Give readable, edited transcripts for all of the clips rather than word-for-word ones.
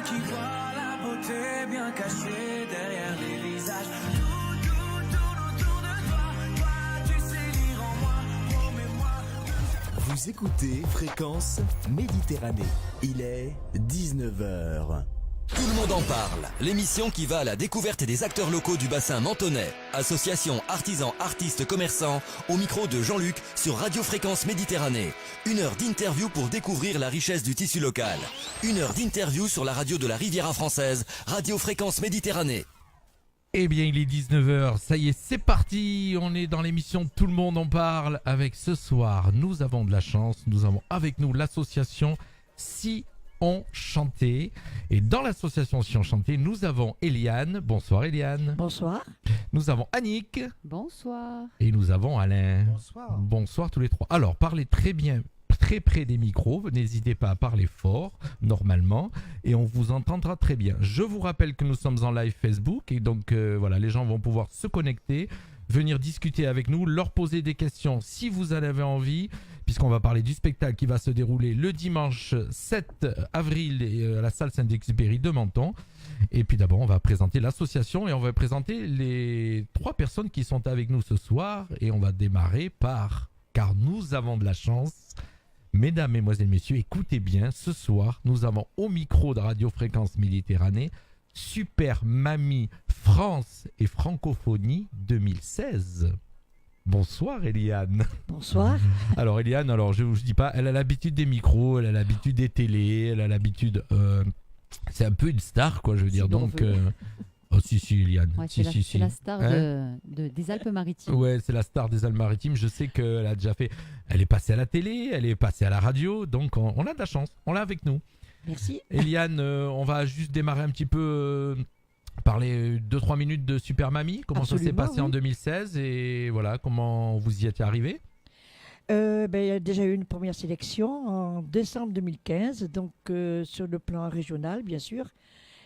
qui voient la beauté bien cachée derrière les visages. Vous écoutez Fréquence Méditerranée. Il est 19h. Tout le monde en parle, l'émission qui va à la découverte des acteurs locaux du bassin menthonnais. Association, artisans, artistes, commerçants, au micro de Jean-Luc sur Radio Fréquence Méditerranée. 1 heure d'interview pour découvrir la richesse du tissu local. 1 heure d'interview sur la radio de la Riviera française, Radio Fréquence Méditerranée. Eh bien, il est 19h, ça y est, c'est parti. On est dans l'émission Tout le monde en parle avec ce soir. Nous avons de la chance, nous avons avec nous l'association Si on chantait. Et dans l'association Si on chantait, nous avons Eliane. Bonsoir Eliane. Bonsoir. Nous avons Annick. Bonsoir. Et nous avons Alain. Bonsoir. Bonsoir tous les trois. Alors, parlez très bien, très près des micros. N'hésitez pas à parler fort, normalement. Et on vous entendra très bien. Je vous rappelle que nous sommes en live Facebook. Et donc, voilà, les gens vont pouvoir se connecter, venir discuter avec nous, leur poser des questions si vous en avez envie, puisqu'on va parler du spectacle qui va se dérouler le dimanche 7 avril à la salle Saint-Exupéry de Menton. Et puis d'abord, on va présenter l'association et on va présenter les 3 personnes qui sont avec nous ce soir. Et on va démarrer par, car nous avons de la chance, mesdames, mesdemoiselles, messieurs, écoutez bien, ce soir, nous avons au micro de Radio Fréquence Méditerranée Super Mamie France et Francophonie 2016. Bonsoir Eliane. Bonsoir. Alors Eliane, je vous dis pas, elle a l'habitude des micros, elle a l'habitude des télés, elle a l'habitude... c'est un peu une star, quoi, je veux dire. Donc... Oh si Eliane. Ouais, c'est la star des Alpes-Maritimes. Ouais, c'est la star des Alpes-Maritimes. Je sais qu'elle a déjà fait... Elle est passée à la télé, elle est passée à la radio, donc on a de la chance, on l'a avec nous. Merci. Eliane, on va juste démarrer un petit peu, parler 2-3 minutes de Super Mamie, comment ça s'est passé en 2016 et voilà, comment vous y êtes arrivé. Il y a déjà eu une première sélection en décembre 2015, donc sur le plan régional, bien sûr.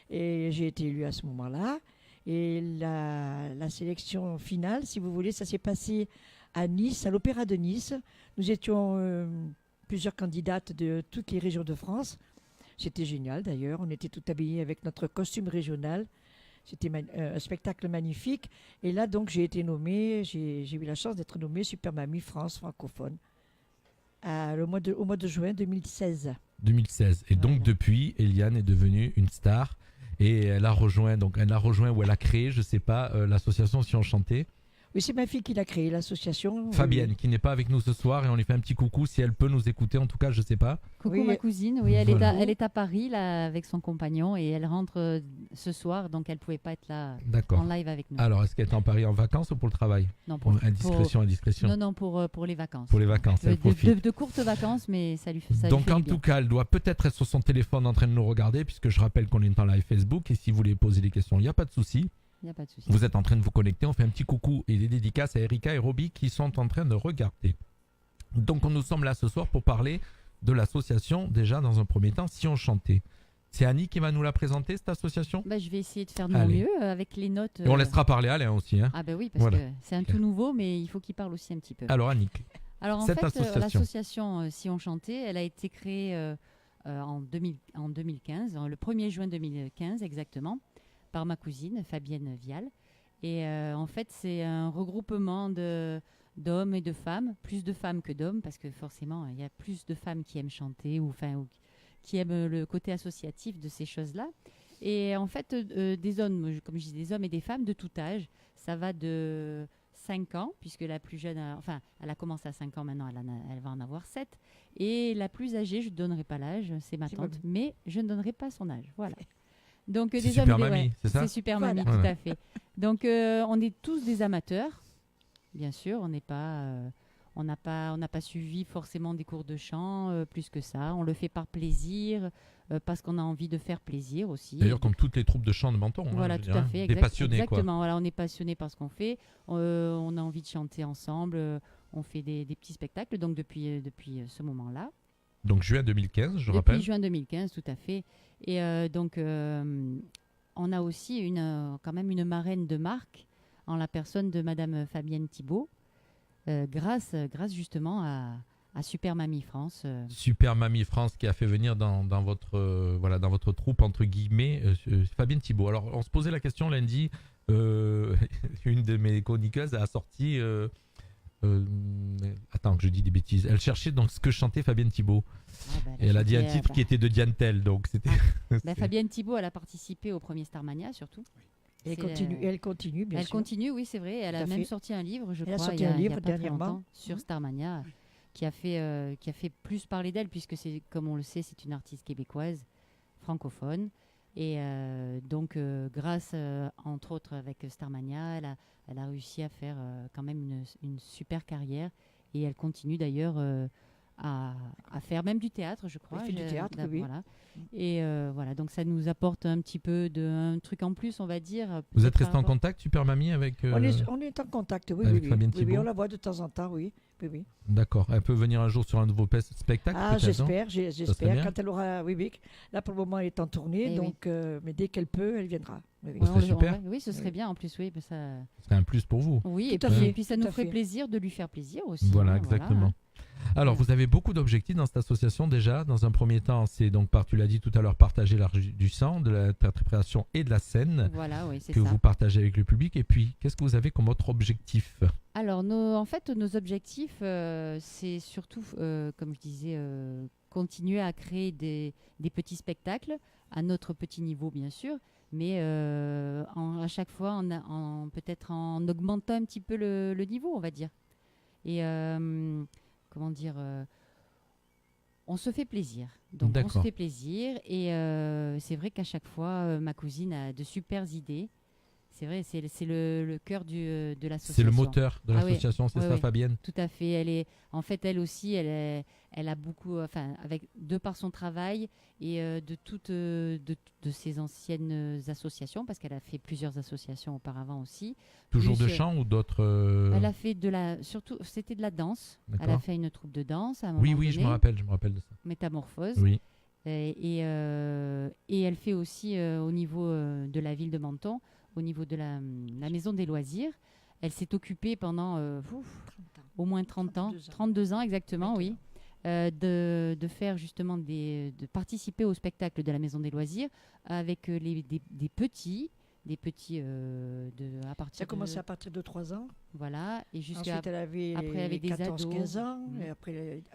Et j'ai été élue à ce moment-là. Et la sélection finale, si vous voulez, ça s'est passé à Nice, à l'Opéra de Nice. Nous étions plusieurs candidates de toutes les régions de France. C'était génial d'ailleurs. On était tout habillés avec notre costume régional. C'était un spectacle magnifique. Et là, donc, j'ai été nommée, j'ai eu la chance d'être nommée Super Mamie France francophone au mois de juin 2016. 2016. Et donc, Voilà. depuis, Eliane est devenue une star. Et elle a rejoint ou elle a créé, je sais pas, l'association Si on chantait. Oui, c'est ma fille qui l'a créé, l'association. Fabienne, Oui. qui n'est pas avec nous ce soir, et on lui fait un petit coucou si elle peut nous écouter. En tout cas, je sais pas. Coucou Oui. ma cousine, oui, elle, Voilà. elle est à Paris là, avec son compagnon et elle rentre ce soir, donc elle ne pouvait pas être là D'accord. en live avec nous. Alors, est-ce qu'elle est en Paris en vacances ou pour le travail? Non, Indiscrétion. Non, pour les vacances. Pour les vacances, elle profite. De courtes vacances, mais ça lui fait Donc du en bien. tout cas, elle doit peut-être être sur son téléphone en train de nous regarder, puisque je rappelle qu'on est en live Facebook, et si vous voulez poser des questions, il n'y a pas de souci. Il n'y a pas de souci. Vous êtes en train de vous connecter, on fait un petit coucou et des dédicaces à Erika et Roby qui sont en train de regarder. Donc nous sommes là ce soir pour parler de l'association, déjà dans un premier temps, Si on chantait. C'est Annie qui va nous la présenter, cette association. Je vais essayer de faire de mon Allez. mieux avec les notes. Et on laissera parler Alain aussi. Hein. Ah oui, parce Voilà. que c'est un tout nouveau, mais il faut qu'il parle aussi un petit peu. Alors Annick. Alors en Cette fait, association. l'association Si on chantait, elle a été créée en 2015, le 1er juin 2015 exactement, par ma cousine Fabienne Vial. Et en fait, c'est un regroupement d'hommes et de femmes, plus de femmes que d'hommes, parce que forcément, il y a plus de femmes qui aiment chanter ou qui aiment le côté associatif de ces choses-là. Et en fait, des hommes, comme je dis, des hommes et des femmes de tout âge, ça va de 5 ans, puisque la plus jeune, elle a commencé à 5 ans, maintenant elle va en avoir 7. Et la plus âgée, je ne donnerai pas l'âge, c'est ma tante, mais je ne donnerai pas son âge. Voilà. Donc, C'est des Super hommes, Mamie, c'est ça? C'est Super Mamie, Voilà. tout à fait. Donc, on est tous des amateurs, bien sûr. On n'est pas, on n'a pas suivi forcément des cours de chant plus que ça. On le fait par plaisir, parce qu'on a envie de faire plaisir aussi. D'ailleurs, comme toutes les troupes de chant de Menton. Voilà, je tout veux à dire, fait. Des passionnés, exactement. Voilà, on est passionnés par ce qu'on fait. On a envie de chanter ensemble. On fait des petits spectacles. Donc, depuis ce moment-là. Donc juin 2015, je rappelle. Depuis juin 2015, tout à fait. Et donc, on a aussi quand même une marraine de marque en la personne de Madame Fabienne Thibault, grâce justement à Super Mamie France. Super Mamie France qui a fait venir dans votre troupe entre guillemets Fabienne Thibault. Alors on se posait la question lundi, une de mes chroniqueuses a sorti attends que je dis des bêtises, elle cherchait donc ce que chantait Fabienne Thibault et elle a dit un titre qui était de Diane Tell, donc c'était Fabienne Thibault, elle a participé au premier Starmania surtout. Et elle continue, bien sûr. Elle continue, oui, c'est vrai. Elle a même sorti un livre, je crois, sorti un livre il y a pas très dernièrement longtemps, sur Starmania, qui a fait plus parler d'elle, puisque c'est, comme on le sait, c'est une artiste québécoise, francophone. Et donc, grâce, entre autres, avec Starmania, elle a réussi à faire quand même une super carrière. Et elle continue d'ailleurs à faire même du théâtre, je crois. Elle fait du théâtre, oui. Voilà. Et voilà, donc ça nous apporte un petit peu un truc en plus, on va dire. Vous êtes resté en contact, Super Mamie, avec on est en contact, oui, avec oui, Fabienne oui, Thibault. on la voit de temps en temps, oui. Oui. D'accord. Elle peut venir un jour sur un nouveau spectacle. Ah, peut-être, j'espère. Quand elle aura, oui. Là, pour le moment, elle est en tournée, donc, mais dès qu'elle peut, elle viendra. Oui, Ce serait super. Oui, ce serait bien en plus, oui. Ça... Ce serait un plus pour vous. Oui, tout à fait. Et puis ça nous ferait plaisir de lui faire plaisir aussi. Voilà, exactement. Alors, vous avez beaucoup d'objectifs dans cette association déjà. Dans un premier temps, c'est donc, tu l'as dit tout à l'heure, partager l'art du sang, de l'interprétation et de la scène que vous partagez avec le public. Et puis, qu'est-ce que vous avez comme autre objectif ? Alors, en fait, nos objectifs, c'est surtout, comme je disais, continuer à créer des petits spectacles à notre petit niveau, bien sûr, mais à chaque fois, peut-être en augmentant un petit peu le niveau, on va dire. Et comment dire, on se fait plaisir. Donc, on se fait plaisir. Et c'est vrai qu'à chaque fois, ma cousine a de super idées. C'est vrai, c'est le cœur de l'association. C'est le moteur de l'association, c'est ça, Fabienne ? Tout à fait. Elle aussi, elle a beaucoup, de par son travail et de toutes de ses anciennes associations, parce qu'elle a fait plusieurs associations auparavant aussi. Toujours de chant ou d'autres Elle a fait surtout, c'était de la danse. D'accord. Elle a fait une troupe de danse à un moment donné. Je me rappelle de ça. Métamorphose. Oui. Et elle fait aussi au niveau de la ville de Menton, au niveau de la maison des loisirs. Elle s'est occupée pendant au moins 32 ans exactement, oui, de faire justement de participer au spectacle de la maison des loisirs avec des petits à partir ça a commencé à partir de 3 ans. Voilà, et jusqu'à ensuite elle avait des 14-15 ans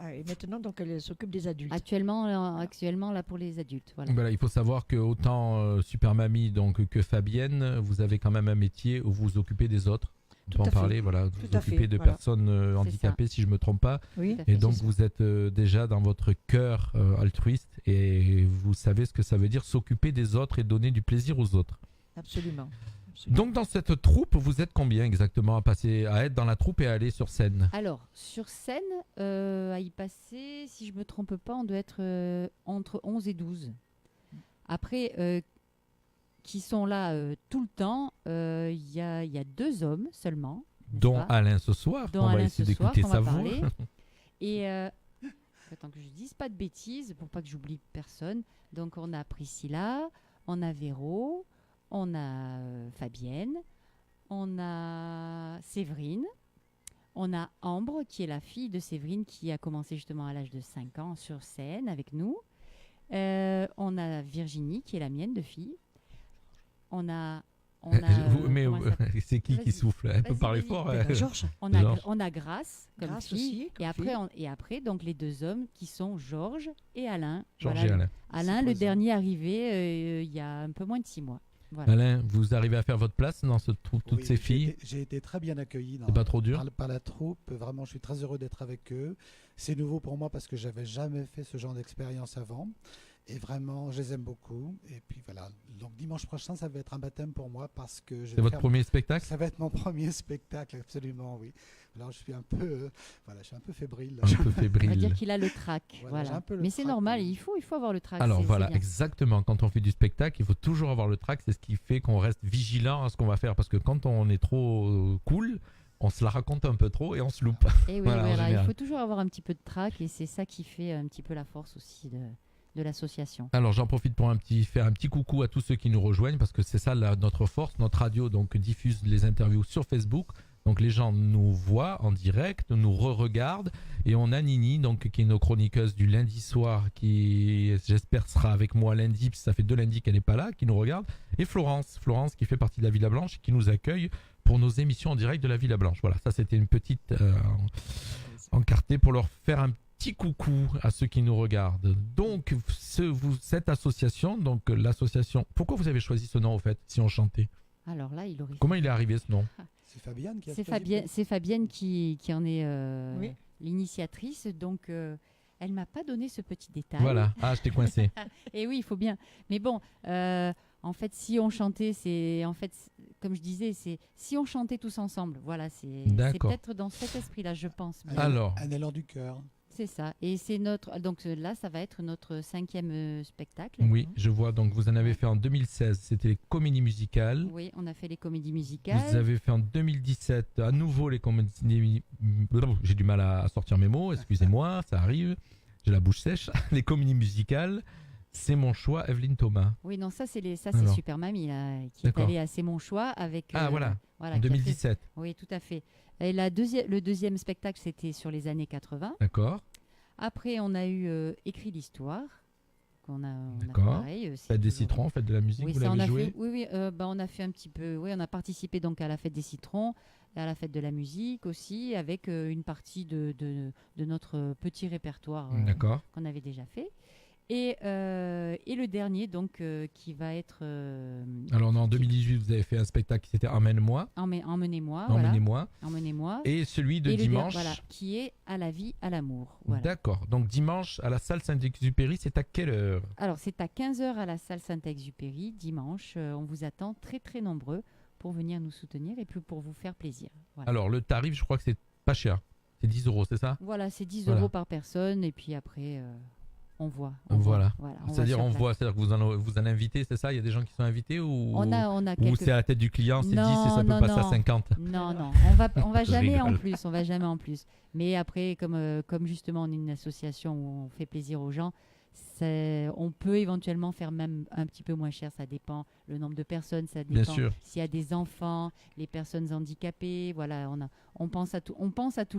et maintenant donc elle s'occupe des adultes. Actuellement là pour les adultes, voilà. Voilà, il faut savoir que autant Super Mamie donc que Fabienne, vous avez quand même un métier où vous vous occupez des autres. On peut en parler, voilà, vous vous occupez de personnes handicapées, si je ne me trompe pas. Oui. Et donc vous êtes déjà dans votre cœur altruiste et vous savez ce que ça veut dire s'occuper des autres et donner du plaisir aux autres. Absolument. Donc dans cette troupe, vous êtes combien exactement à être dans la troupe et à aller sur scène ? Alors, sur scène, à y passer, si je ne me trompe pas, on doit être entre 11 et 12. Après, qui sont là tout le temps, il y a 2 hommes seulement. Dont Alain ce soir, on va essayer d'écouter sa voix. Et attends que je ne dise pas de bêtises, pour pas que j'oublie personne. Donc on a Priscilla, on a Véro, on a Fabienne, on a Séverine, on a Ambre, qui est la fille de Séverine, qui a commencé justement à l'âge de 5 ans sur scène avec nous. On a Virginie, qui est la mienne de fille. On a c'est qui souffle ? Elle peut parler fort. Georges. On a Grâce comme fille. Aussi, et après, donc les 2 hommes qui sont Georges et Alain. Georges et Alain. Alain, le dernier arrivé il y a un peu moins de 6 mois. Voilà. Alain, vous arrivez à faire votre place dans ce troupe, toutes ces filles ? J'ai été très bien accueilli c'est pas trop dur par la troupe. Vraiment, je suis très heureux d'être avec eux. C'est nouveau pour moi parce que j'avais jamais fait ce genre d'expérience avant. Et vraiment, je les aime beaucoup. Et puis voilà. Donc dimanche prochain, ça va être un baptême pour moi parce que c'est votre premier spectacle ? Ça va être mon premier spectacle, absolument, oui. Alors je suis un peu, fébrile. Un peu fébrile. On va dire qu'il a le trac. Voilà. Mais c'est normal, il faut avoir le trac. Alors voilà, exactement. Quand on fait du spectacle, il faut toujours avoir le trac. C'est ce qui fait qu'on reste vigilant à ce qu'on va faire. Parce que quand on est trop cool, on se la raconte un peu trop et on se loupe. Et oui, voilà, il faut toujours avoir un petit peu de trac et c'est ça qui fait un petit peu la force aussi de l'association. Alors j'en profite pour faire un petit coucou à tous ceux qui nous rejoignent parce que c'est ça notre force. Notre radio donc diffuse les interviews sur Facebook. Donc les gens nous voient en direct, nous re-regardent. Et on a Nini, donc, qui est nos chroniqueuse du lundi soir, qui j'espère sera avec moi lundi, parce que ça fait 2 lundis qu'elle n'est pas là, qui nous regarde. Et Florence qui fait partie de la Villa Blanche et qui nous accueille pour nos émissions en direct de la Villa Blanche. Voilà, ça c'était une petite encartée pour leur faire un petit coucou à ceux qui nous regardent. Donc cette association, donc l'association, pourquoi vous avez choisi ce nom au fait, Si on chantait? Alors là, il aurait. Comment il est arrivé ce nom? C'est Fabienne qui a C'est choisi Fabienne, c'est Fabienne qui en est Oui. l'initiatrice. Donc, elle m'a pas donné ce petit détail. Voilà, je t'ai coincé. Et oui, il faut bien. Mais bon, en fait, si on chantait, comme je disais, c'est si on chantait tous ensemble. Voilà, c'est D'accord. peut-être dans cet esprit-là, je pense. Mais Alors. Un élan du cœur. c'est ça. Et c'est donc là, ça va être notre 5e spectacle. Oui, je vois. Donc, vous en avez fait en 2016. C'était les comédies musicales. Oui, on a fait les comédies musicales. Vous avez fait en 2017 à nouveau les comédies. J'ai du mal à sortir mes mots. Excusez-moi, ça arrive. J'ai la bouche sèche. Les comédies musicales. C'est mon choix, Evelyne Thomas. Oui, non, ça c'est Alors. Super Mamie là, qui est D'accord. allée à C'est mon choix avec. Voilà, en en qui a fait- 2017. Oui, tout à fait. Et le deuxième spectacle, c'était sur les années 80. D'accord. Après, on a eu Écrit l'histoire. On a D'accord. pareil. C'est Faites des toujours- citrons, faites de la musique, Oui, vous ça, on l'avez a joué. fait. Oui, on a fait un petit peu. Oui, on a participé donc à la fête des citrons, et à la fête de la musique aussi, avec une partie de notre petit répertoire D'accord. qu'on avait déjà fait. Et le dernier, donc, qui va être Alors, en 2018, vous avez fait un spectacle qui s'était Emmène-moi. Emmenez-moi. Voilà. Emmènez-moi. Emmenez-moi. Et celui de Et le dimanche. voilà, qui est À la vie, à l'amour. Voilà. D'accord. Donc, dimanche, à la salle Saint-Exupéry, c'est à quelle heure? Alors, c'est à 15h à la salle Saint-Exupéry, dimanche. On vous attend très, très nombreux pour venir nous soutenir et puis pour vous faire plaisir. Voilà, Alors, le tarif, je crois que c'est pas cher. C'est 10 €, c'est ça? Voilà, c'est 10 Voilà. € par personne et puis après, on voit. Voilà. on C'est-à-dire, voit on sur voit, c'est-à-dire que vous en invitez, c'est ça? Il y a des gens qui sont invités ou place. On a ou quelques... c'est à la tête du client, c'est 10 et ça Non, peut passer à non. 50? Non, on va Je jamais en rigole. plus, on va jamais en plus. Mais après, comme justement on est une association où on fait plaisir aux gens, on peut éventuellement faire même un petit peu moins cher, ça dépend le nombre de personnes, ça Bien dépend sûr. s'il y a des enfants, les personnes handicapées, voilà, on pense à tout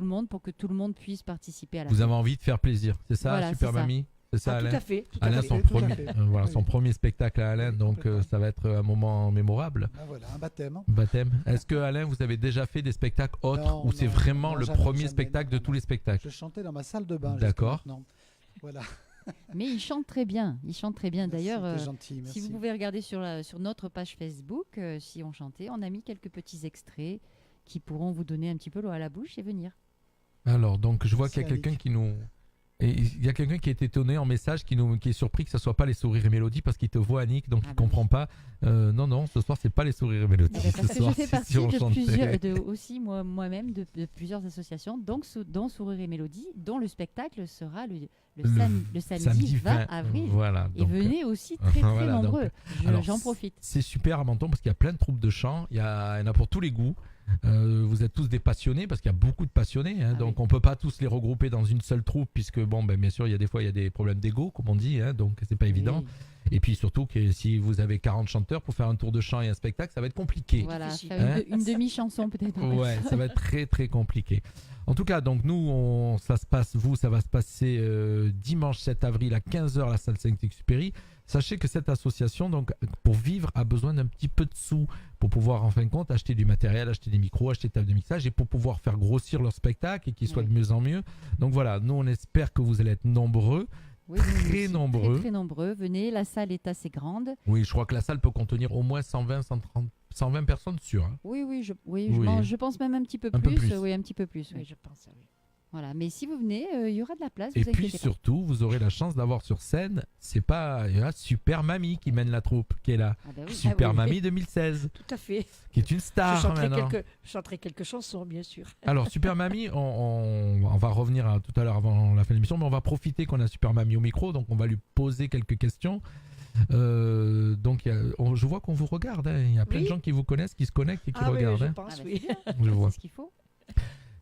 le monde pour que tout le monde puisse participer à la Vous fête. avez envie de faire plaisir, c'est ça, Voilà, Super c'est ça. Mamie? C'est ça, Ah, tout Alain? à fait. Tout à Alain, fait. son Tout à premier, fait. voilà, Oui. son premier spectacle à Alain, Oui, donc complètement. ça va être un moment mémorable. Ah, voilà, un baptême. Baptême. Est-ce que Alain, vous avez déjà fait des spectacles autres Non, ou c'est non, vraiment non, le jamais, premier jamais, spectacle de non, tous non. les spectacles? Je chantais dans ma salle de bain. D'accord. jusqu'à maintenant. Voilà. Mais il chante très bien, il chante très bien. D'ailleurs, Merci, t'es gentil, merci. si vous pouvez regarder sur notre page Facebook, Si on chantait, on a mis quelques petits extraits qui pourront vous donner un petit peu l'eau à la bouche et venir. Alors, donc je vois qu'il y a Merci, quelqu'un qui nous... Et il y a quelqu'un qui est étonné en message, qui est surpris que ce soit pas les sourires et mélodies parce qu'il te voit, Annick, donc Ah il bah comprend pas. Non, ce soir c'est pas les sourires et mélodies. Eh ben, parce Ce que je soir, fais c'est partie Si on de chantait. plusieurs, aussi moi-même de plusieurs associations, donc dont Sourire et Mélodie, dont le spectacle sera le samedi 20 avril. Voilà. Et donc, venez aussi très très voilà, donc, nombreux. alors, J'en profite. C'est super à Menton parce qu'il y a plein de troupes de chant, il y en a pour tous les goûts. Vous êtes tous des passionnés parce qu'il y a beaucoup de passionnés, hein, Ah donc oui. on peut pas tous les regrouper dans une seule troupe puisque bien sûr il y a des fois il y a des problèmes d'ego comme on dit, hein, donc c'est pas évident. Oui. Et puis surtout que si vous avez 40 chanteurs pour faire un tour de chant et un spectacle, ça va être compliqué. Voilà, difficile. faire Hein une demi-chanson peut-être. Ouais, ça va être très très compliqué. En tout cas, donc nous, ça va se passer dimanche 7 avril à 15h à la salle Saint-Exupéry. Sachez que cette association, donc, pour vivre, a besoin d'un petit peu de sous pour pouvoir, en fin de compte, acheter du matériel, acheter des micros, acheter des tables de mixage et pour pouvoir faire grossir leur spectacle et qu'il soit Oui. de mieux en mieux. Donc voilà, nous, on espère que vous allez être nombreux. Oui, nous Très aussi, nombreux. Très, très nombreux. Venez, la salle est assez grande. Oui, je crois que la salle peut contenir au moins 120 personnes sûres. Hein. Oui, Oui. je pense même un petit peu Un peu plus. plus. Oui, un petit peu plus. Oui, Oui. je pense, oui. Voilà. Mais si vous venez, il y aura de la place. Et vous puis inquiétez pas. surtout, vous aurez la chance d'avoir sur scène, il y a Super Mamie qui mène la troupe, qui est là. Ah bah oui. Super Ah oui. Mamie 2016, Tout à fait. qui est une star maintenant. Je chanterai quelques chansons, bien sûr. Alors Super Mamie, on va revenir tout à l'heure avant la fin de l'émission, mais on va profiter qu'on a Super Mamie au micro, donc on va lui poser quelques questions. Donc je vois qu'on vous regarde, hein. Il y a plein de Oui. gens qui vous connaissent, qui se connectent et qui Ah oui, regardent. je hein. pense, Ah bah, oui. c'est bien. Je vois. C'est ce qu'il faut.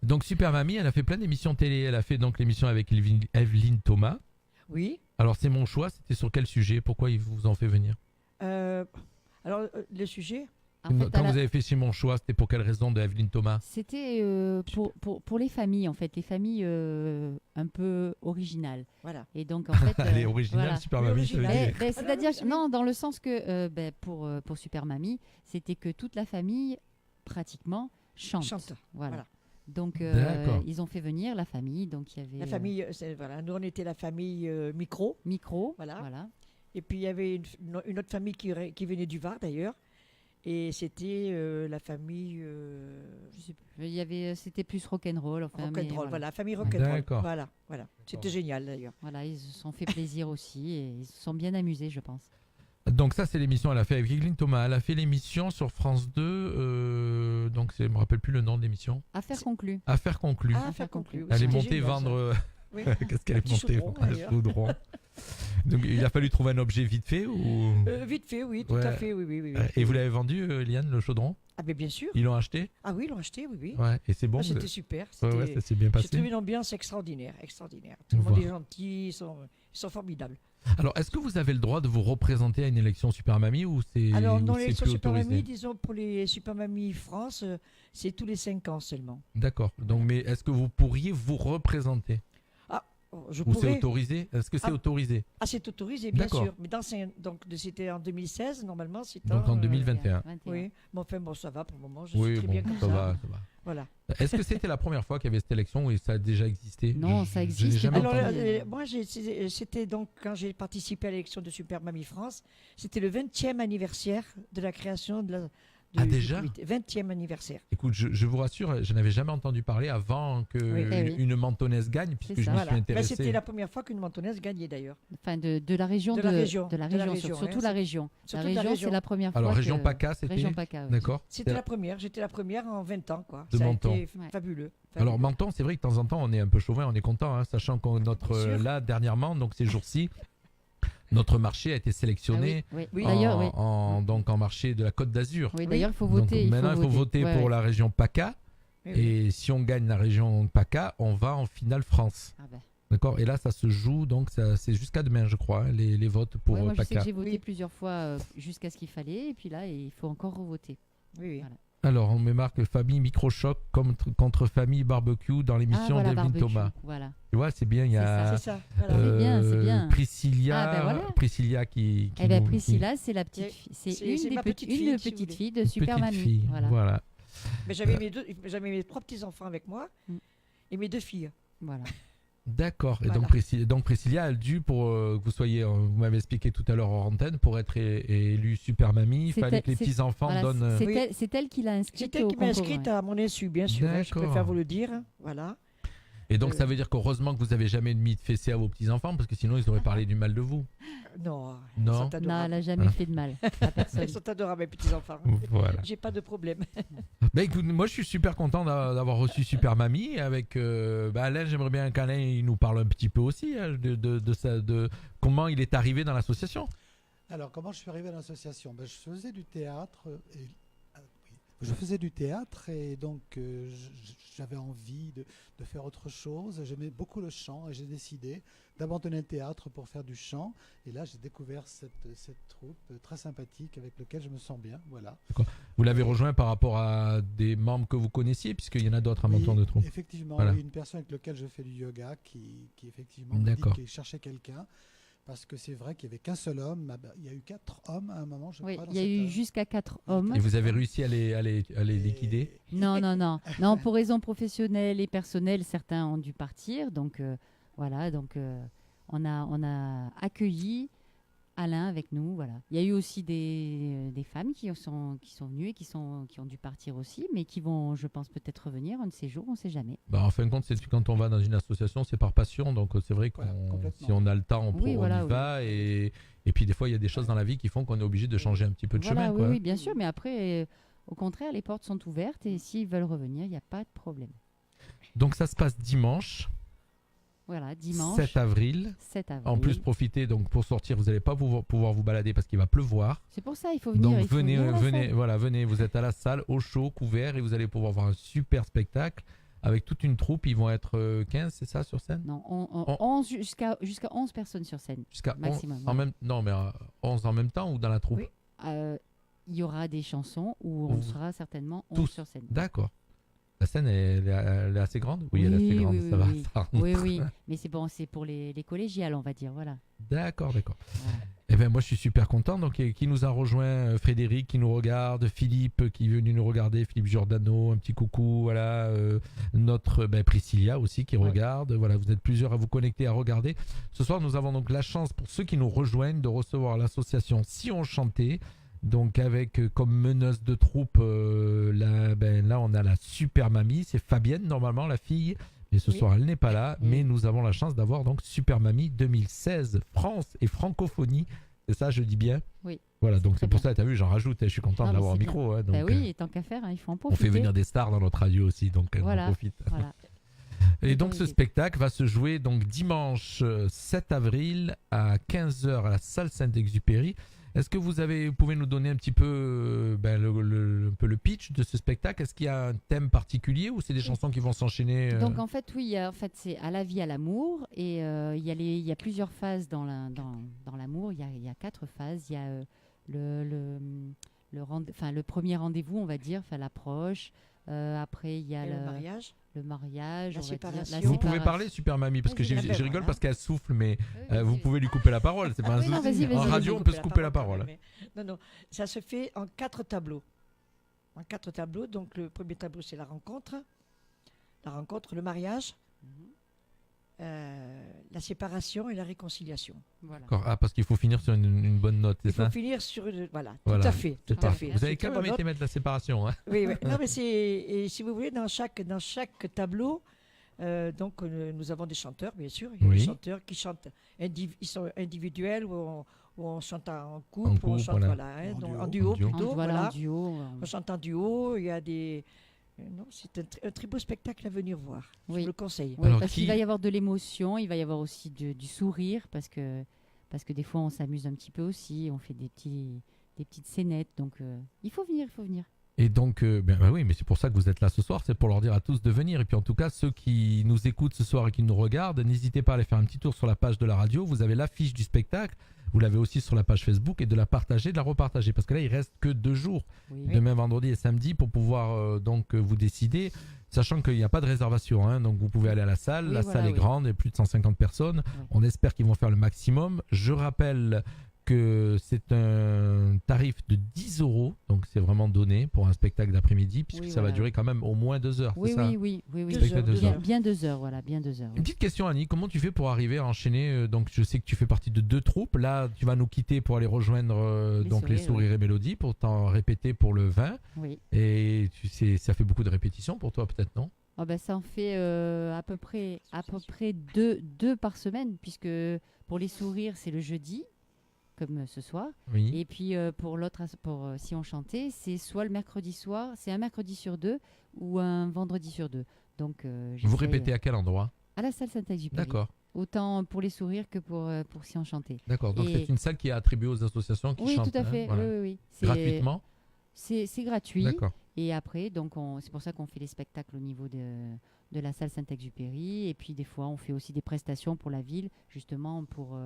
Donc Super Mamie, elle a fait plein d'émissions télé, elle a fait donc l'émission avec Evelyne Thomas. Oui. Alors c'est mon choix, c'était sur quel sujet? Pourquoi il vous en fait venir? Alors, le sujet, En fait, Quand vous avez fait Simon Choix, c'était pour quelle raison de Evelyne Thomas? c'était pour les familles, en fait, les familles un peu originales. Voilà. Et donc, en fait, Elle est originale, voilà. Super Mamie, ça veut Originale. dire. C'est-à-dire, oui. non, dans le sens que pour Super Mamie, c'était que toute la famille, pratiquement, chante. Chante. Voilà. Donc, D'accord. ils ont fait venir la famille. Donc, il y avait La famille, voilà, nous on était la famille Micro. micro. Voilà. Et puis il y avait une autre famille qui venait du Var d'ailleurs. Et c'était la famille Je sais plus. C'était plus rock'n'roll. Enfin, mais rock'n'roll. voilà. Voilà, famille rock'n'roll. D'accord. Voilà. C'était génial d'ailleurs. Voilà, ils se sont fait plaisir aussi et ils se sont bien amusés, je pense. Donc ça, c'est l'émission qu'elle a fait avec Evelyne Thomas. Elle a fait l'émission sur France 2. Donc je me rappelle plus le nom de l'émission. Affaire conclue. Affaire conclue. Ah, faire conclu. oui, Elle est c'était montée génial, ça. vendre. Oui. Qu'est-ce qu'elle Un est petit montée chaudron, Un d'ailleurs. chaudron. Donc il a fallu trouver un objet vite fait ou... Vite fait, oui, tout Ouais. à fait, oui. Et vous l'avez vendu, Eliane, le chaudron? Ah, mais bien sûr. Ils l'ont acheté? Ah oui, ils l'ont acheté, oui. Ouais. Et c'est bon? Ah, c'était super. Ouais, ça s'est bien J'ai passé. trouvé une ambiance extraordinaire. Tout le monde Voilà. est gentil, ils sont formidables. Alors, est-ce que vous avez le droit de vous représenter à une élection Super Mamie ou c'est Alors, ou dans c'est l'élection plus Super autorisé? Mamie, disons pour les Super Mamie France, c'est tous les 5 ans seulement. D'accord. Donc, mais est-ce que vous pourriez vous représenter? Oh, je Ou c'est pourrais. autorisé? Est-ce que c'est Ah. autorisé? Ah, c'est autorisé, bien D'accord. sûr. Mais c'était en 2016, normalement. C'était Donc en 2021. 21. Oui, mais enfin, bon, ça va pour le moment. Je Oui, suis très bon, bien comme ça va. Voilà. Est-ce que c'était la première fois qu'il y avait cette élection ou ça a déjà existé? Non, ça Je existe. n'ai jamais Alors, entendu. moi, c'était donc quand j'ai participé à l'élection de Super Mamie France, c'était le 20e anniversaire de la création Ah, du déjà comité. 20e anniversaire. Écoute, je vous rassure, je n'avais jamais entendu parler avant que Oui. Eh oui. une mentonnaise gagne, puisque C'est je ça. me Voilà. suis Ben, intéressé. c'était la première fois qu'une mentonnaise gagnait d'ailleurs. Enfin, de la région. De la région. De la De la région, région, surtout hein, la c'est- région. surtout La la région, région. c'est la première fois. Alors, région que- PACA, c'était Région PACA, oui. D'accord. J'étais la première en 20 ans, quoi. De Ça a Menton. été Ouais. fabuleux. Alors Menton, c'est vrai que de temps en temps, on est un peu chauvin, on est content, hein, sachant qu'on Bien sûr. là dernièrement, donc ces jours-ci, notre marché a été sélectionné Ah oui, Oui. D'ailleurs, oui. donc en marché de la Côte d'Azur. Oui, d'ailleurs, il faut Donc, voter. maintenant, il faut voter Ouais, pour ouais. la région PACA. Oui, oui. Et si on gagne la région PACA, on va en finale France. Ah ben. D'accord. Et là, ça se joue, donc c'est jusqu'à demain, je crois, hein, les votes pour Ouais, moi, je sais PACA. que j'ai voté Oui. plusieurs fois jusqu'à ce qu'il fallait. Et puis là, il faut encore revoter. Oui, oui. Voilà. Alors, on me marque famille microchoc contre famille barbecue dans l'émission voilà, d'Evelyne barbecue. Thomas. Voilà. Tu vois, c'est bien, il y a C'est ça. Voilà. C'est bien, c'est bien. Priscilla, Ah, ben voilà. Priscilla qui Eh bien, nous- Priscilla, c'est la petite C'est- fille. C'est c'est une des ma petite fille, une si vous petite voulez. fille de qui- Super petite Mamie. fille. Voilà. Mais j'avais mes 3 petits-enfants avec moi Mm. et mes 2 filles. Voilà. D'accord. Et Voilà. donc Priscilla, elle a dû pour que vous soyez, vous m'avez expliqué tout à l'heure en antenne, pour être élue Super Mamie, il C'est fallait elle- que les c'est- petits enfants Voilà, donnent. c'est Oui. elle qui l'a inscrite. C'est elle au qui m'a concours, inscrite ouais. à mon insu, bien sûr. Hein, je D'accord. préfère vous le dire. Voilà. Et donc ça veut dire qu'heureusement que vous avez jamais mis de fessée à vos petits enfants, parce que sinon ils auraient parlé du mal de vous. Non, Non. ils sont Non, elle adorables. n'a jamais fait de mal à personne. Ils sont adorables, mes petits-enfants. Voilà. J'ai pas de problème. Bah écoute, moi je suis super content d'avoir reçu Super Mamie avec Alain. J'aimerais bien qu'Alain il nous parle un petit peu aussi hein, de comment il est arrivé dans l'association. Alors, comment je suis arrivé à l'association? Je faisais du théâtre. Je faisais du théâtre et donc j'avais envie de faire autre chose. J'aimais beaucoup le chant et j'ai décidé d'abandonner le théâtre pour faire du chant. Et là, j'ai découvert cette troupe très sympathique avec laquelle je me sens bien. Voilà. Vous l'avez rejoint par rapport à des membres que vous connaissiez, puisqu'il y en a d'autres à Oui, Menton de Trou. effectivement, Voilà. oui, une personne avec laquelle je fais du yoga qui effectivement m'a dit D'accord. qu'il cherchait quelqu'un. Parce que c'est vrai qu'il n'y avait qu'un seul homme. Il y a eu 4 hommes à un moment, je Oui, crois. dans il y a eu cette- jusqu'à 4 hommes. Et vous avez réussi à les Et- liquider. Non, non, non. Non, pour raisons professionnelles et personnelles, certains ont dû partir. Donc, voilà. Donc, on a accueilli Alain avec nous. Voilà. Il y a eu aussi des femmes qui sont venues et qui ont dû partir aussi, mais qui vont, je pense, peut-être revenir un de ces jours. On ne sait jamais. En fin de compte, quand on va dans une association, c'est par passion. Donc c'est vrai que Voilà, complètement. si on a le temps, Oui, on voilà, y oui. va. Et puis des fois, il y a des choses dans la vie qui font qu'on est obligé de changer un petit peu de Voilà, chemin. oui, Quoi. oui, bien sûr. Mais après, au contraire, les portes sont ouvertes et s'ils veulent revenir, il n'y a pas de problème. Donc ça se passe dimanche, Voilà, dimanche 7 avril. 7 avril. En plus, profitez, donc pour sortir, vous n'allez pas pouvoir vous balader parce qu'il va pleuvoir. C'est pour ça il faut venir. Donc il faut venez, venir à la venez, salle. voilà, venez, vous êtes à la salle, au chaud, couvert, et vous allez pouvoir voir un super spectacle avec toute une troupe. Ils vont être 15, c'est ça, sur scène? Non, On- 11 jusqu'à 11 personnes sur scène. Jusqu'à Maximum, 11 ouais. non, mais 11 en même temps ou dans la troupe? Oui. il y aura des chansons où on Vous- sera certainement tous. sur scène. D'accord. La scène, elle est assez grande? Oui, elle est assez grande, oui, ça va. oui. ça rentre. Oui, mais c'est bon, c'est pour les collégiales, on va dire, voilà. D'accord. Voilà. Eh ben moi je suis super content. Donc qui nous a rejoint, Frédéric qui nous regarde, Philippe qui est venu nous regarder, Philippe Giordano, un petit coucou, voilà, notre Priscilla aussi qui regarde. Voilà, vous êtes plusieurs à vous connecter, à regarder. Ce soir nous avons donc la chance pour ceux qui nous rejoignent de recevoir l'association Si on chantait. Donc avec comme meneuse de troupe, là on a la super mamie, c'est Fabienne normalement la fille. Et ce Oui. soir, elle n'est pas là, Oui. mais nous avons la chance d'avoir donc Super Mamie 2016, France et francophonie. C'est ça, je dis bien? Oui. Voilà, donc Très c'est pour bien. ça, tu as vu, j'en rajoute, je suis content Non, de mais l'avoir au c'est micro. Hein, donc, Bah oui, et tant qu'à faire, hein, il faut en on profiter. fait venir des stars dans notre radio aussi, donc on en Voilà. profite. Voilà. Et donc Bonne ce idée. spectacle va se jouer donc dimanche 7 avril à 15h à la salle Saint-Exupéry. Est-ce que vous pouvez nous donner un petit peu un peu le pitch de ce spectacle? Est-ce qu'il y a un thème particulier ou c'est des chansons qui vont s'enchaîner Donc en fait, oui, c'est à la vie, à l'amour, et il y a plusieurs phases dans l'amour. Il y a 4 phases. Il y a le premier rendez-vous, on va dire, l'approche. Après, il y a Et le mariage. le mariage, La on va dire, séparation. Vous pouvez parler, Super Mamie, parce que Vas-y, je ben rigole voilà. parce qu'elle souffle, mais Oui, vous vas-y. pouvez lui couper la parole. C'est pas un Oui, non, souci. vas-y, En vas-y, radio, vas-y, on peut se couper la quand parole. même, mais- Non, ça se fait en 4 tableaux. En 4 tableaux. Donc le premier tableau, c'est la rencontre. La rencontre, le mariage, la séparation et la réconciliation. Voilà. D'accord. Ah, parce qu'il faut finir sur une bonne note, c'est Il faut ça? finir sur... Voilà, Voilà. tout à fait. Tout C'est à parfait. fait. Vous avez C'est quand une même bonne été note. mettre la séparation. Hein. Oui, oui. Non, mais c'est... Et si vous voulez, dans chaque tableau, nous avons des chanteurs, bien sûr. Il y a Oui. des chanteurs qui chantent, ils sont individuels ou on chante en couple, En ou on couple, chante voilà. hein, En donc duo. en duo En duo. plutôt. Voilà, Voilà. en duo. On chante en duo. Il y a des... Non, c'est un très beau spectacle à venir voir. Je Oui. vous le conseille. Oui, Alors, parce qui- qu'il va y avoir de l'émotion, il va y avoir aussi du sourire, parce que des fois on s'amuse un petit peu aussi, on fait des petites scénettes, donc il faut venir. Et donc, oui, mais c'est pour ça que vous êtes là ce soir, c'est pour leur dire à tous de venir. Et puis en tout cas, ceux qui nous écoutent ce soir et qui nous regardent, n'hésitez pas à aller faire un petit tour sur la page de la radio. Vous avez l'affiche du spectacle, vous l'avez aussi sur la page Facebook, et de la partager, de la repartager. Parce que là, il reste que 2 jours, Oui. demain, vendredi et samedi, pour pouvoir vous décider. Sachant qu'il n'y a pas de réservation, hein, donc vous pouvez aller à la salle. Oui, La voilà, salle est oui. grande, il y a plus de 150 personnes. On espère qu'ils vont faire le maximum. Je rappelle que c'est un tarif de 10 €, donc c'est vraiment donné pour un spectacle d'après-midi, puisque Oui, ça va voilà. durer quand même au moins 2 heures. Oui, c'est ça? oui. 2 heures, 2 heures. Bien 2 heures, voilà, bien 2 heures. Une petite question, Annie, comment tu fais pour arriver à enchaîner donc je sais que tu fais partie de 2 troupes. Là, tu vas nous quitter pour aller rejoindre les sourires et mélodies pour t'en répéter pour le 20. Oui. Et tu sais, ça fait beaucoup de répétitions pour toi, peut-être, non? Oh ben, ça en fait à peu près 2 par semaine, puisque pour les sourires, c'est le jeudi, comme ce soir. Oui. Et puis pour Si on chantait, c'est soit le mercredi soir, c'est un mercredi sur 2 ou un vendredi sur 2. Donc Vous j'essaye, répétez à quel endroit? à la salle Saint-Exupéry. D'accord, Autant pour les sourires que pour Si on chantait. d'accord. Donc Et- c'est une salle qui est attribuée aux associations qui Oui, chantent. tout à hein, fait. voilà. Oui. C'est Gratuitement? C'est gratuit. D'accord. Et après, donc c'est pour ça qu'on fait les spectacles au niveau de la salle Saint-Exupéry. Et puis des fois, on fait aussi des prestations pour la ville, justement pour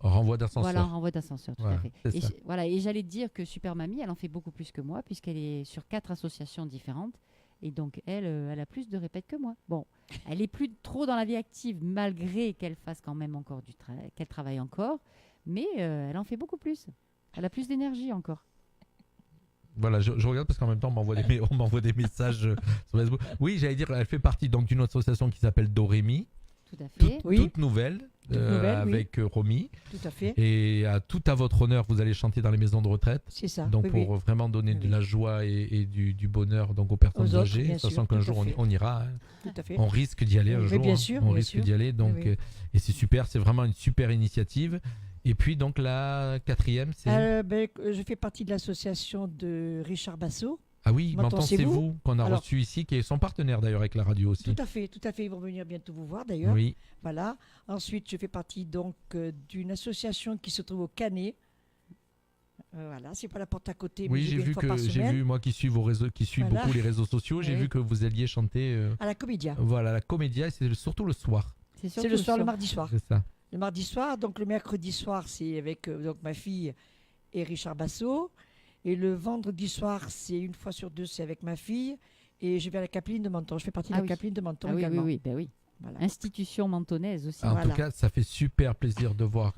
Renvoi d'ascenseur. voilà, en renvoi d'ascenseur, tout Voilà, à fait. c'est Et, ça. voilà, et j'allais te dire que Super Mamie, elle en fait beaucoup plus que moi, puisqu'elle est sur 4 associations différentes. Et donc, elle a plus de répètes que moi. Bon, elle est plus trop dans la vie active, malgré qu'elle fasse quand même encore qu'elle travaille encore. Mais elle en fait beaucoup plus. Elle a plus d'énergie encore. Voilà, je regarde parce qu'en même temps, on m'envoie des messages sur Facebook. Oui, j'allais dire, elle fait partie donc d'une association qui s'appelle Dorémy, Tout à fait. Oui. toute nouvelle, nouvelle, oui. avec Romy. Tout à fait. Et tout à votre honneur, vous allez chanter dans les maisons de retraite. C'est ça. Donc oui, pour oui. vraiment donner Oui, de oui. la joie et du bonheur donc aux personnes Aux autres, âgées, bien sachant sûr, qu'un tout jour à fait. on ira, hein. Tout à fait. On risque d'y aller un Oui, jour. bien hein. sûr, On bien risque sûr. d'y aller, donc Oui. et c'est super, c'est vraiment une super initiative. Et puis donc la 4e, c'est Je fais partie de l'association de Richard Bassot. ah oui, Menton, c'est c'est vous vous qu'on a Alors- reçu ici, qui est son partenaire d'ailleurs avec la radio aussi. Tout à fait. Ils vont venir bientôt vous voir d'ailleurs. Oui, Voilà. Ensuite, je fais partie donc d'une association qui se trouve au Canet. Voilà, c'est pas la porte à côté, mais oui, j'y j'ai vais une vu fois que par semaine. moi qui suis vos réseaux, qui suis Voilà. beaucoup les réseaux sociaux, j'ai Oui. vu que vous alliez chanter. À la Comédia. Voilà, la Comédia, et c'est surtout le soir. C'est surtout le soir, le soir. mardi soir. C'est ça. Le mardi soir, donc le mercredi soir, c'est avec donc ma fille et Richard Bassot. Et le vendredi soir, c'est une fois sur deux, c'est avec ma fille. Et je vais à la Capeline de Menton. Je fais partie de la Capeline de Menton Ah oui, également. oui, ben oui. Voilà. Institution mentonnaise aussi. En Voilà. tout cas, ça fait super plaisir de voir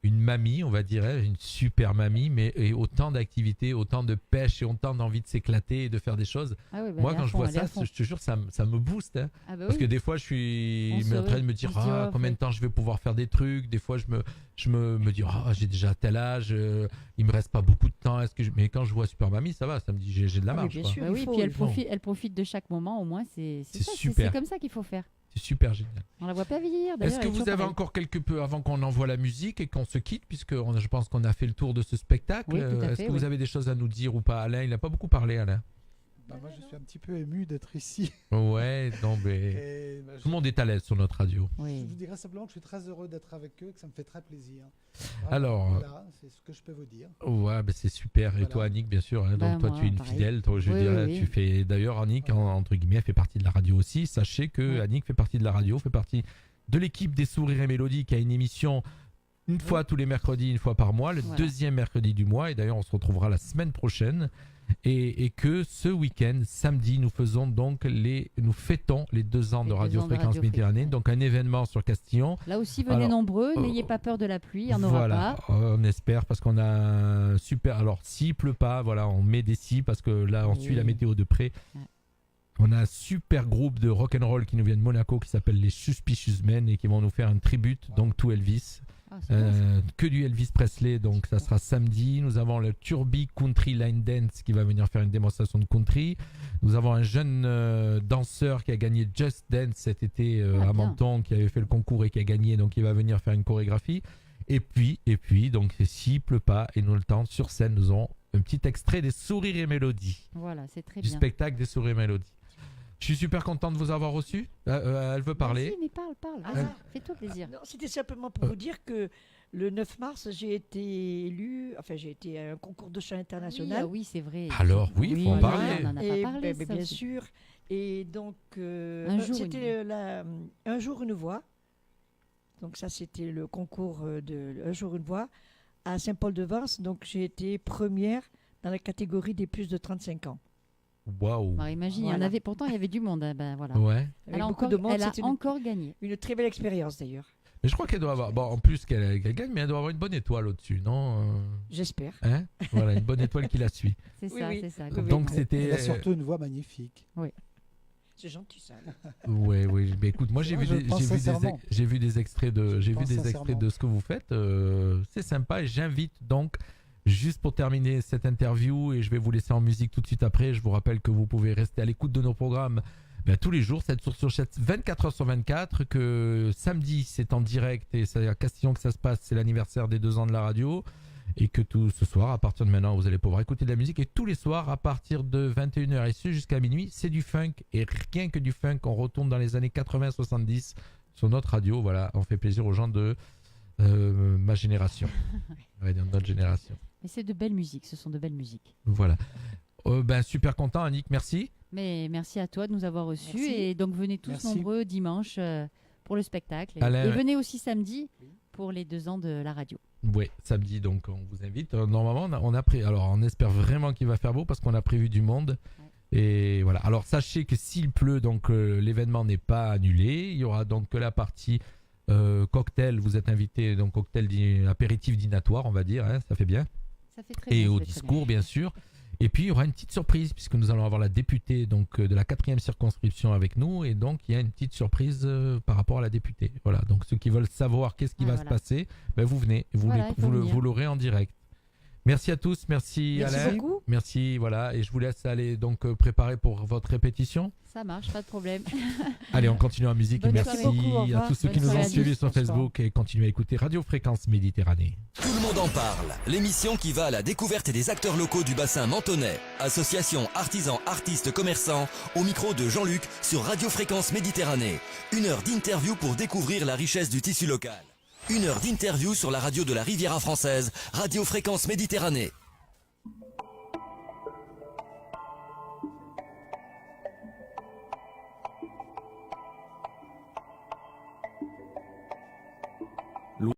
une mamie, on va dire, une super mamie, mais et autant d'activités, autant de pêche et autant d'envie de s'éclater et de faire des choses. Ah oui, ben Moi, elle est quand à je fond, vois elle est à ça, fond. je te jure, ça me booste. Hein. Ah bah Parce que oui. des fois, je suis On en train de me on dire se dit, oh, combien de temps je vais pouvoir faire des trucs. Des fois, je me dis j'ai déjà tel âge, il me reste pas beaucoup de temps. Mais quand je vois Super Mamie, ça va, ça me dit j'ai de la Ah oui, marge. bien quoi. sûr. Bah il oui, faut, puis il faut. elle profite de chaque moment, au moins, c'est C'est ça, super. c'est comme ça qu'il faut faire. C'est super génial. On la voit pas vieillir, d'ailleurs. Est-ce que elle est vous toujours avez pareille. encore quelque peu avant qu'on envoie la musique et qu'on se quitte, puisque je pense qu'on a fait le tour de ce spectacle. Oui, tout à Est-ce fait, que vous oui. avez des choses à nous dire ou pas, Alain? Il n'a pas beaucoup parlé, Alain. Bah, moi, je suis un petit peu ému d'être ici. Ouais, non, mais Et, bah, tout le monde est à l'aise sur notre radio. Je Oui. vous dirais simplement que je suis très heureux d'être avec eux, que ça me fait très plaisir. Alors, voilà, c'est ce que je peux vous dire. Ouais, ben c'est super. Et Voilà. toi, Annick, bien sûr. Hein, Bah, donc, toi, moi, tu es une pareil. fidèle. Toi, je Oui, dirais, oui, oui. tu fais. D'ailleurs, Annick, Voilà. entre guillemets, elle fait partie de la radio aussi. Sachez que Oui. Annick fait partie de la radio, fait partie de l'équipe des Sourires et Mélodies qui a une émission une fois tous les mercredis, une fois par mois, le Voilà. deuxième mercredi du mois. Et d'ailleurs, on se retrouvera la semaine prochaine. Et que ce week-end, samedi, nous fêtons les 2 ans Les de 2 Radio ans de Fréquence Radio Méditerranée. Fréquence. Donc, un événement sur Castillon. Là aussi, venez Alors, nombreux, n'ayez pas peur de la pluie, il n'y en aura Voilà, pas. on espère parce qu'on a un super. Alors, s'il pleut pas, voilà, on met des si parce que là, on Oui. suit la météo de près. Ouais. On a un super groupe de rock'n'roll qui nous vient de Monaco qui s'appelle les Suspicious Men et qui vont nous faire un tribute, donc to Elvis. Ah, c'est bien, ça. Que du Elvis Presley, donc ça sera samedi. Nous avons le Turby Country Line Dance qui va venir faire une démonstration de country. Nous avons un jeune danseur qui a gagné Just Dance cet été Ah, à bien. Menton, qui avait fait le concours et qui a gagné, donc il va venir faire une chorégraphie. Et puis, donc s'il pleut pas et nous le temps, sur scène, nous aurons un petit extrait des Sourires et Mélodies, Voilà, c'est très du bien. spectacle des Sourires et Mélodies. Je suis super content de vous avoir reçu. Elle veut parler. Vas-y, mais parle. Ah, Vas-y, fais-toi plaisir. Non, c'était simplement pour vous dire que le 9 mars, j'ai été élue, enfin j'ai été à un concours de chant international. Oui, c'est vrai. Alors, oui, il faut en voilà, parler. On en a Et, pas parlé, ben, ça bien aussi. sûr. Et donc, Un jour, c'était Un jour, une voix. Donc ça, c'était le concours de Un jour, une voix à Saint-Paul-de-Vence. Donc j'ai été première dans la catégorie des plus de 35 ans. Waouh. Alors, imagine, il y en Voilà. avait, pourtant il y avait du monde. Hein, ben, voilà. Ouais. Avec Elle a beaucoup encore, de monde, elle a c'était encore gagné. une très belle expérience d'ailleurs. Mais je crois qu'elle doit avoir. Bon, en plus qu'elle gagne, mais elle doit avoir une bonne étoile au-dessus, non J'espère. Hein Voilà, une bonne étoile qui la suit. C'est Oui, ça, oui. c'est ça. Oui, oui. Donc Elle c'était. a surtout une voix magnifique. C'est gentil ça. Oui, oui. Mais écoute, moi j'ai vu, Je pense sincèrement. j'ai vu des extraits de, Je pense sincèrement. de ce que vous faites. C'est sympa et j'invite donc. Juste pour terminer cette interview, et je vais vous laisser en musique tout de suite après, je vous rappelle que vous pouvez rester à l'écoute de nos programmes tous les jours, 7 jours sur 7, 24 heures sur 24, que samedi c'est en direct et c'est à Castillon que ça se passe, c'est l'anniversaire des 2 ans de la radio, et que tout ce soir, à partir de maintenant, vous allez pouvoir écouter de la musique, et tous les soirs, à partir de 21h et ce jusqu'à minuit, c'est du funk, et rien que du funk, on retourne dans les années 80-70 sur notre radio, voilà, on fait plaisir aux gens de ma génération, on va dire notre génération. Mais c'est de belles musiques, ce sont de belles musiques. Voilà. Super content, Annick, merci. Mais merci à toi de nous avoir reçus. Merci. Et donc venez tous Merci. nombreux dimanche pour le spectacle. Alain, Et venez aussi samedi pour les 2 ans de la radio. Oui, samedi, donc on vous invite. Normalement, on a pris. Alors, on espère vraiment qu'il va faire beau parce qu'on a prévu du monde. Ouais. Et voilà. Alors, sachez que s'il pleut, donc l'événement n'est pas annulé. Il y aura donc que la partie cocktail. Vous êtes invité, donc cocktail apéritif dînatoire, on va dire. Hein, ça fait bien. Ça fait très Et bien, au ça fait très discours, bien sûr. Et puis, il y aura une petite surprise puisque nous allons avoir la députée donc, de la 4e circonscription avec nous. Et donc, il y a une petite surprise par rapport à la députée. Voilà. Donc, ceux qui veulent savoir qu'est-ce qui va se passer, vous venez. Voilà, il faut venir. Vous l'aurez en direct. Merci à tous. Merci, Merci Alain. beaucoup. Merci. Voilà. Et je vous laisse aller donc préparer pour votre répétition. Ça marche, pas de problème. Allez, on continue en musique. Bonne et soirée. merci Merci beaucoup, au à revoir. tous ceux qui Bonne nous ont soirée à suivis tous. sur Bonsoir. Facebook et continuez à écouter Radio Fréquence Méditerranée. Tout le monde en parle. L'émission qui va à la découverte des acteurs locaux du bassin mentonais. Association, artisans, artistes, commerçants. Au micro de Jean-Luc sur Radio Fréquence Méditerranée. 1 heure d'interview pour découvrir la richesse du tissu local. 1 heure d'interview sur la radio de la Riviera française. Radio Fréquence Méditerranée.